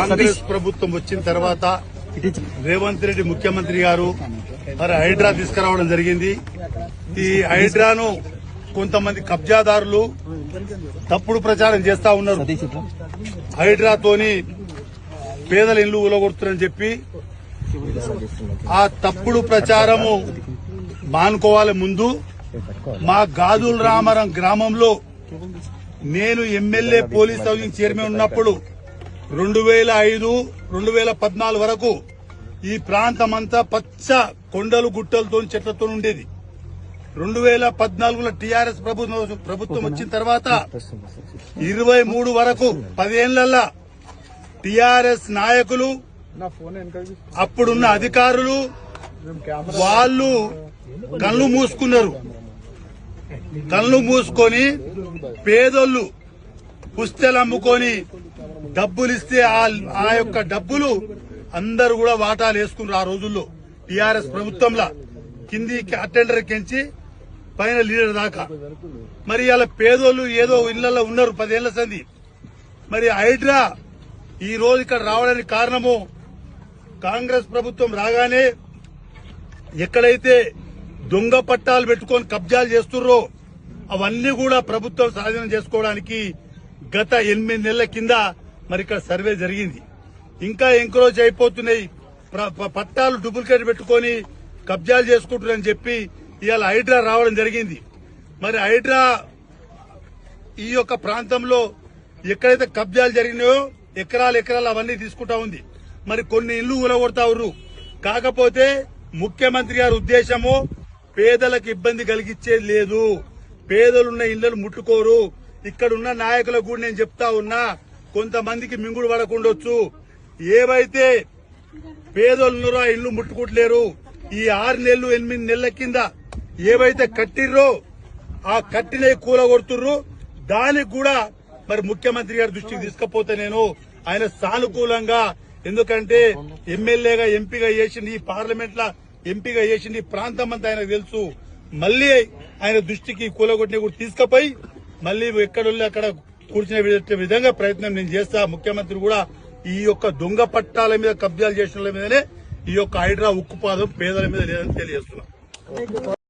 కాంగ్రెస్ ప్రభుత్వం వచ్చిన తర్వాత రేవంత్ రెడ్డి ముఖ్యమంత్రి గారు మరి హైడ్రా తీసుకురావడం జరిగింది. ఈ హైడ్రాను కొంతమంది కబ్జాదారులు తప్పుడు ప్రచారం చేస్తా ఉన్నారు. హైడ్రాతోని పేదల ఇల్లు ఊలగొడుతున్నారని చెప్పి ఆ తప్పుడు ప్రచారము మానుకోవాలి. ముందు మా గాజుల రామారం గ్రామంలో నేను ఎమ్మెల్యే పోలీస్ హౌసింగ్ చైర్మన్ ఉన్నప్పుడు 2005, 2014 వరకు ఈ ప్రాంతమంతా పచ్చ కొండలు గుట్టలతో చెట్లతో ఉండేది. 2014లో టీఆర్ఎస్ ప్రభుత్వం వచ్చిన తర్వాత 23 వరకు 10 ఏళ్లలో టీఆర్ఎస్ నాయకులు అప్పుడున్న అధికారులు వాళ్ళు కళ్ళు మూసుకున్నారు. కళ్ళు మూసుకొని పేదోళ్ళు పుస్తెలు అమ్ముకొని డబ్బులు ఇస్తే ఆ యొక్క డబ్బులు అందరూ కూడా వాటాలు వేసుకున్నారు. ఆ రోజుల్లో టీఆర్ఎస్ ప్రభుత్వంలో కింది అటెండర్ కించి పైన లీడర్ దాకా. మరి అలా పేదోళ్ళు ఏదో ఇళ్లలో ఉన్నారు 10 ఏళ్ల సంది. మరి హైడ్రా ఈ రోజు ఇక్కడ రావడానికి కారణము కాంగ్రెస్ ప్రభుత్వం రాగానే ఎక్కడైతే దొంగ పట్టాలు పెట్టుకొని కబ్జాలు చేస్తుర్రో అవన్నీ కూడా ప్రభుత్వం స్వాధీనం చేసుకోవడానికి గత 8 నెలల కింద మరి ఇక్కడ సర్వే జరిగింది. ఇంకా ఎంక్రోచ్ అయిపోతున్నాయి, పట్టాలు డూప్లికేట్ పెట్టుకొని కబ్జాలు చేసుకుంటున్నారని చెప్పి ఇవాళ హైడ్రా రావడం జరిగింది. మరి హైడ్రా ఈ యొక్క ప్రాంతంలో ఎక్కడైతే కబ్జాలు జరిగినాయో ఎకరాలు అవన్నీ తీసుకుంటా ఉంది. మరి కొన్ని ఇళ్లు ఊలగొడతా ఉన్నారు. కాకపోతే ముఖ్యమంత్రి గారి ఉద్దేశము పేదలకు ఇబ్బంది కలిగించేది లేదు. పేదలున్న ఇళ్లను ముట్టుకోరు. ఇక్కడున్న నాయకులకు కూడా నేను చెప్తా ఉన్నా, కొంతమందికి మింగుడు పడకుండొచ్చు. ఏవైతే పేదలున్నారో ఆ ఇళ్లు ముట్టుకుంటలేరు. ఈ 6 నెలలు 8 నెలల కింద ఏవైతే కట్టిర్రో ఆ కట్టినవి కూలగొడుతుర్రు. దానికి కూడా మరి ముఖ్యమంత్రి గారి దృష్టికి తీసుకపోతే నేను ఆయన సానుకూలంగా, ఎందుకంటే ఎమ్మెల్యేగా ఎంపీగా చేసింది, ఈ పార్లమెంట్ లా ఎంపీగా చేసింది, ఈ ప్రాంతం అంతా ఆయనకు తెలుసు. మళ్లీ ఆయన దృష్టికి కూలగొట్టిన కూడా తీసుకుపోయి మళ్లీ ఎక్కడొల్లి అక్కడ కూర్చునే విధంగా ప్రయత్నం నేను చేస్తా. ముఖ్యమంత్రి కూడా ఈ యొక్క దొంగ పట్టాల మీద కబ్జాలు చేసిన మీదనే ఈ యొక్క హైడ్రా ఉక్కుపాదం పేదల మీద లేదని తెలియజేస్తున్నా.